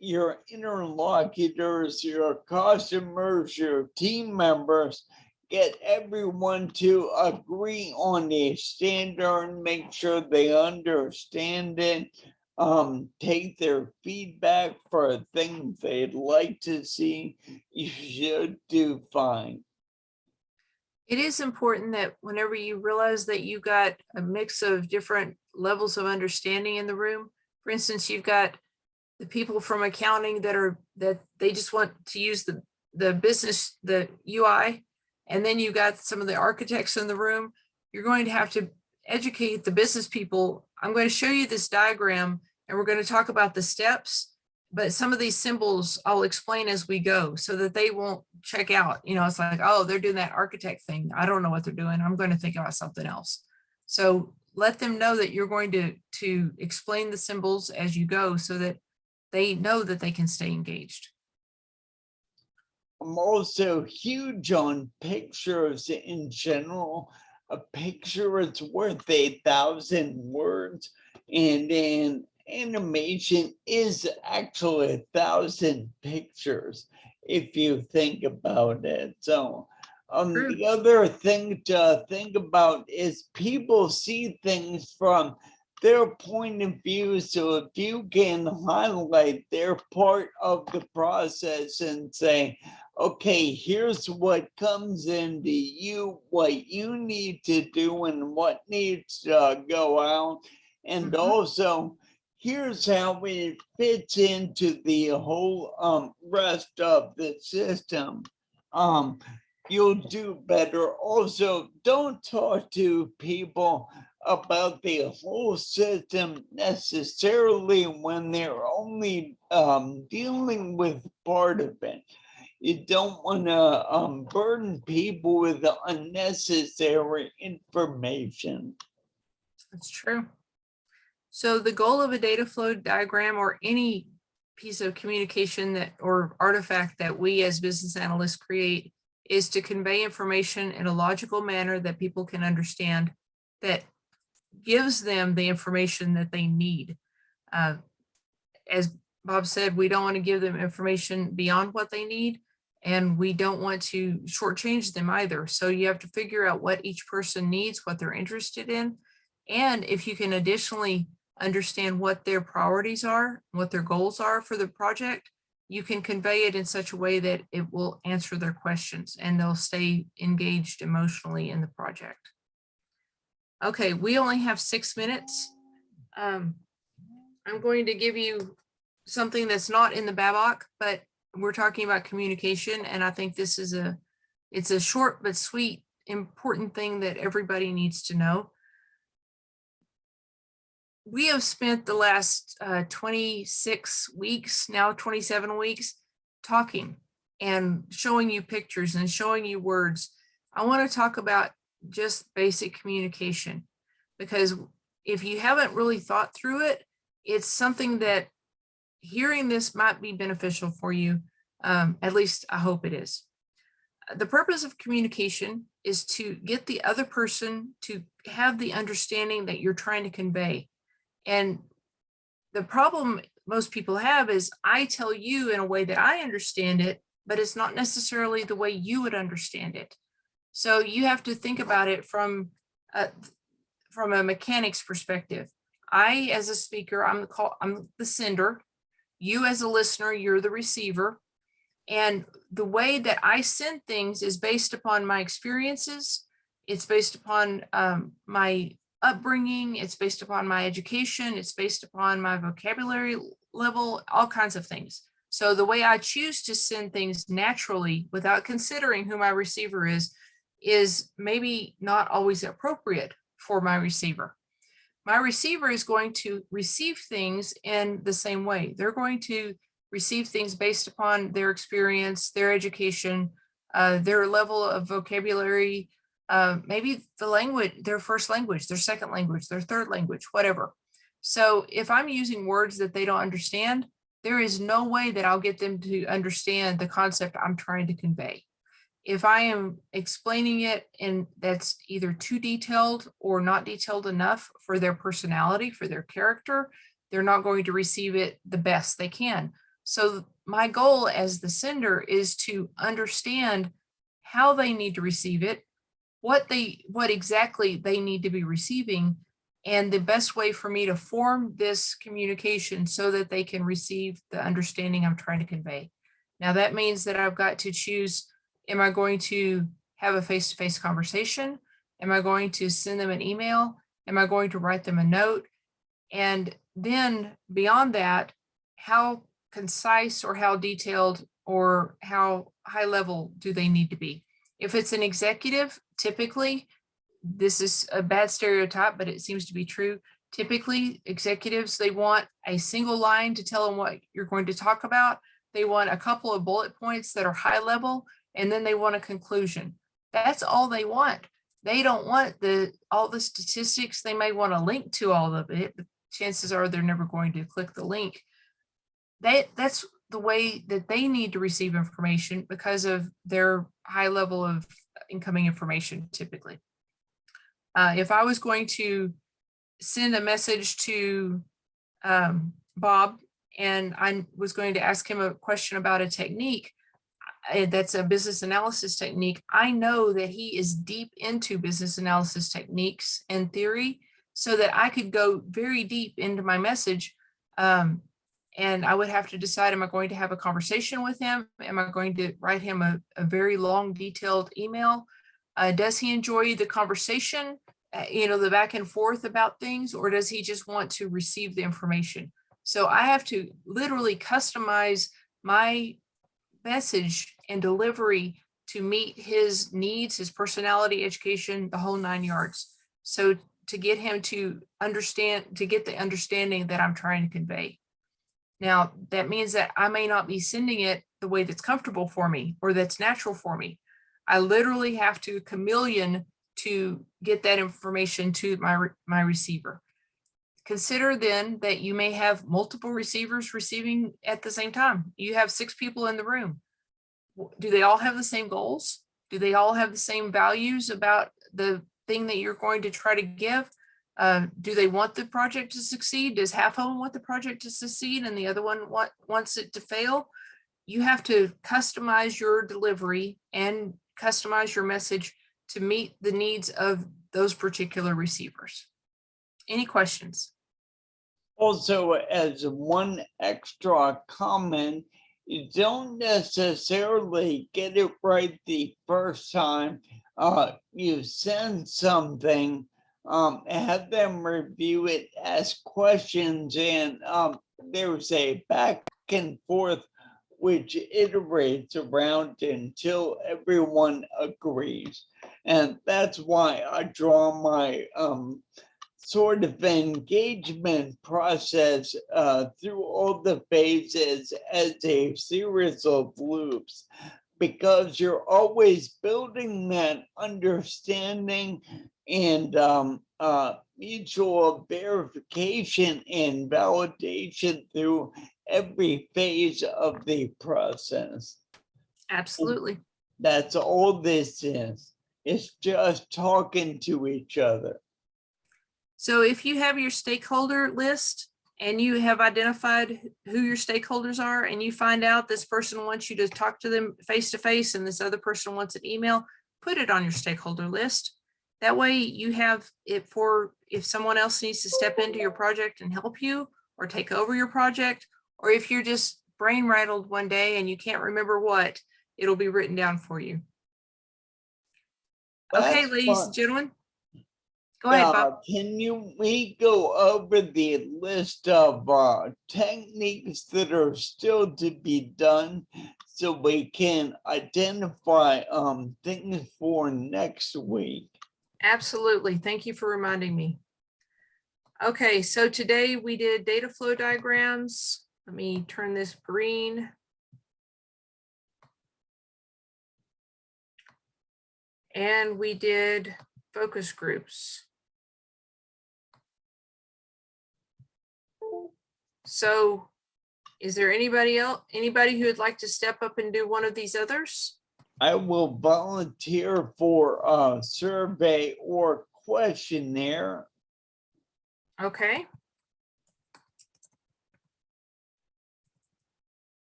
your interlocutors, your customers, your team members, get everyone to agree on a standard, make sure they understand it, take their feedback for things they'd like to see, you should do fine. It is important that whenever you realize that you got a mix of different levels of understanding in the room, for instance, you've got the people from accounting that they just want to use the business, the UI, and then you got some of the architects in the room, you're going to have to educate the business people. I'm going to show you this diagram and we're going to talk about the steps, but some of these symbols I'll explain as we go so that they won't check out. You know, it's like, oh, they're doing that architect thing. I don't know what they're doing. I'm going to think about something else. So let them know that you're going to explain the symbols as you go so that they know that they can stay engaged. I'm also huge on pictures in general. A picture is worth 1,000 words, and an animation is actually 1,000 pictures if you think about it. So the other thing to think about is people see things from their point of view. So if you can highlight their part of the process and say, okay, here's what comes into you, what you need to do and what needs to go out. And also, here's how it fits into the whole rest of the system. You'll do better. Also, don't talk to people about the whole system necessarily when they're only dealing with part of it. You don't want to burden people with unnecessary information. That's true. So the goal of a data flow diagram or any piece of communication that or artifact that we as business analysts create is to convey information in a logical manner that people can understand, that gives them the information that they need. As Bob said, we don't want to give them information beyond what they need, and we don't want to shortchange them either. So you have to figure out what each person needs, what they're interested in, and if you can additionally understand what their priorities are, what their goals are for the project, you can convey it in such a way that it will answer their questions and they'll stay engaged emotionally in the project. Okay, we only have 6 minutes. I'm going to give you something that's not in the BABOK, but we're talking about communication, and I think this is it's a short but sweet, important thing that everybody needs to know. We have spent the last 26 weeks, now 27 weeks, talking and showing you pictures and showing you words. I want to talk about just basic communication, because if you haven't really thought through it, it's something that hearing this might be beneficial for you. At least I hope it is. The purpose of communication is to get the other person to have the understanding that you're trying to convey. And the problem most people have is I tell you in a way that I understand it, but it's not necessarily the way you would understand it. So you have to think about it from a mechanics perspective. I, as a speaker, I'm the sender. You as a listener, you're the receiver. And the way that I send things is based upon my experiences. It's based upon my upbringing. It's based upon my education. It's based upon my vocabulary level, all kinds of things. So the way I choose to send things naturally without considering who my receiver is maybe not always appropriate for my receiver. My receiver is going to receive things in the same way. They're going to receive things based upon their experience, their education, their level of vocabulary, maybe the language, their first language, their second language, their third language, whatever. So if I'm using words that they don't understand, there is no way that I'll get them to understand the concept I'm trying to convey. If I am explaining it and that's either too detailed or not detailed enough for their personality, for their character, they're not going to receive it the best they can. So my goal as the sender is to understand how they need to receive it, what exactly they need to be receiving, and the best way for me to form this communication so that they can receive the understanding I'm trying to convey. Now that means that I've got to choose, am I going to have a face-to-face conversation? Am I going to send them an email? Am I going to write them a note? And then beyond that, how concise or how detailed or how high level do they need to be? If it's an executive, typically, this is a bad stereotype, but it seems to be true. Typically, executives, they want a single line to tell them what you're going to talk about. They want a couple of bullet points that are high level, and then they want a conclusion. That's all they want. They don't want all the statistics. They may want a link to all of it, but chances are they're never going to click the link. That's the way that they need to receive information because of their high level of incoming information typically. If I was going to send a message to Bob and I was going to ask him a question about a technique, that's a business analysis technique, I know that he is deep into business analysis techniques and theory so that I could go very deep into my message. And I would have to decide, am I going to have a conversation with him? Am I going to write him a very long, detailed email? Does he enjoy the conversation, the back and forth about things, or does he just want to receive the information? So I have to literally customize my message and delivery to meet his needs, his personality, education, the whole 9 yards. So to get him to understand, to get the understanding that I'm trying to convey. Now, that means that I may not be sending it the way that's comfortable for me or that's natural for me. I literally have to chameleon to get that information to my receiver. Consider then that you may have multiple receivers receiving at the same time. You have 6 people in the room. Do they all have the same goals? Do they all have the same values about the thing that you're going to try to give? Do they want the project to succeed? Does half of them want the project to succeed and the other one wants it to fail? You have to customize your delivery and customize your message to meet the needs of those particular receivers. Any questions? Also, as one extra comment, you don't necessarily get it right the first time you send something. Have them review it, ask questions, and there's a back and forth which iterates around until everyone agrees. And that's why I draw my sort of engagement process through all the phases as a series of loops, because you're always building that understanding and mutual verification and validation through every phase of the process. Absolutely. That's all this is. It's just talking to each other. So if you have your stakeholder list and you have identified who your stakeholders are and you find out this person wants you to talk to them face to face and this other person wants an email, put it on your stakeholder list. That way you have it for if someone else needs to step into your project and help you or take over your project, or if you're just brain rattled one day and you can't remember what, it'll be written down for you. Okay, That's ladies fun. and gentlemen. Go ahead, Bob. Can we go over the list of techniques that are still to be done so we can identify things for next week? Absolutely. Thank you for reminding me. Okay, so today we did data flow diagrams. Let me turn this green. And we did focus groups. So is there anybody who would like to step up and do one of these others? I will volunteer for a survey or questionnaire. Okay.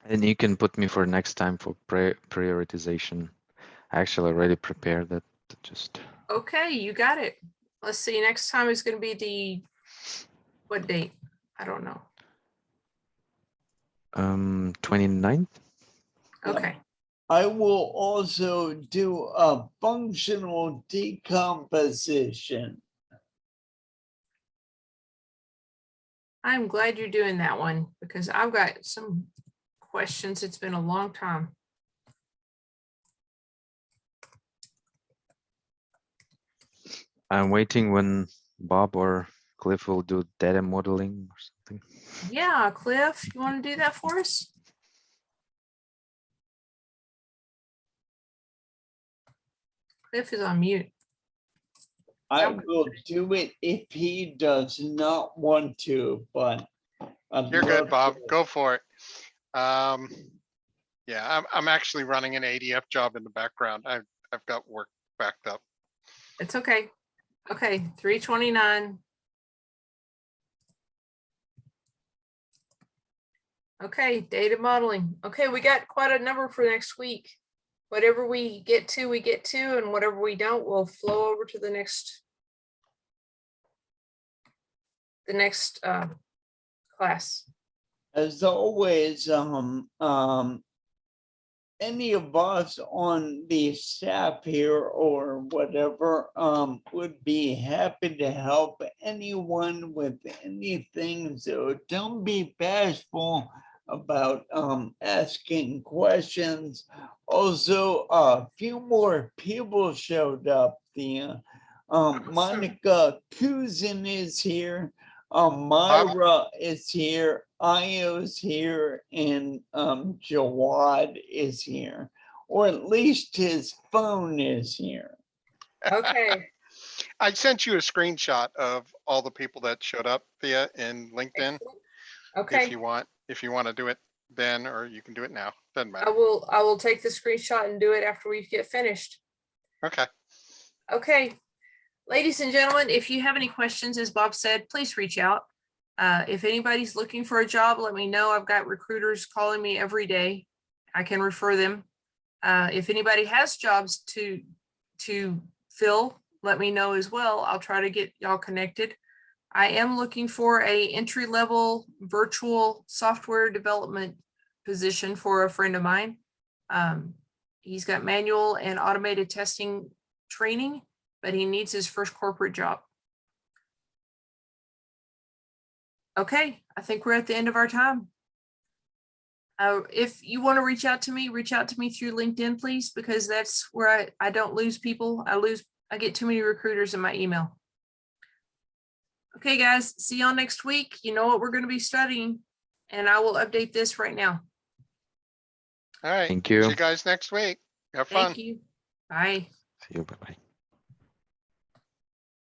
And you can put me for next time for prioritization. I actually already prepared that. Just Okay, you got it. Let's see, next time is going to be what date? I don't know. 29th. Okay. I will also do a functional decomposition. I'm glad you're doing that one because I've got some questions. It's been a long time. I'm waiting when Bob or Cliff will do data modeling or something. Yeah, Cliff, you want to do that for us? Cliff is on mute. I will do it if he does not want to, but I'd You're love good, Bob. to. Go for it. Yeah, I'm actually running an ADF job in the background. I've got work backed up. It's okay. Okay, 329. Okay, data modeling. Okay, we got quite a number for next week. Whatever we get to, and whatever we don't, we'll flow over to the next class. As always, any of us on the staff here or whatever would be happy to help anyone with anything. So don't be bashful about asking questions. Also, a few more people showed up. The Monica Kuzin is here. Myra is here, Io's here, and Jawad is here, or at least his phone is here. Okay. I sent you a screenshot of all the people that showed up via in LinkedIn. Excellent. Okay. If you want to do it then, or you can do it now. Doesn't I matter. will take the screenshot and do it after we get finished. Okay. Okay. Ladies and gentlemen, if you have any questions, as Bob said, please reach out. If anybody's looking for a job, let me know. I've got recruiters calling me every day. I can refer them. If anybody has jobs to fill, let me know as well. I'll try to get y'all connected. I am looking for a entry-level virtual software development position for a friend of mine. He's got manual and automated testing training, but he needs his first corporate job. Okay, I think we're at the end of our time. If you want to reach out to me through LinkedIn, please, because that's where I don't lose people. I get too many recruiters in my email. Okay, guys, see y'all next week. You know what we're going to be studying, and I will update this right now. All right. Thank you. See you guys next week. Have fun. Thank you. Bye. See you. Bye-bye.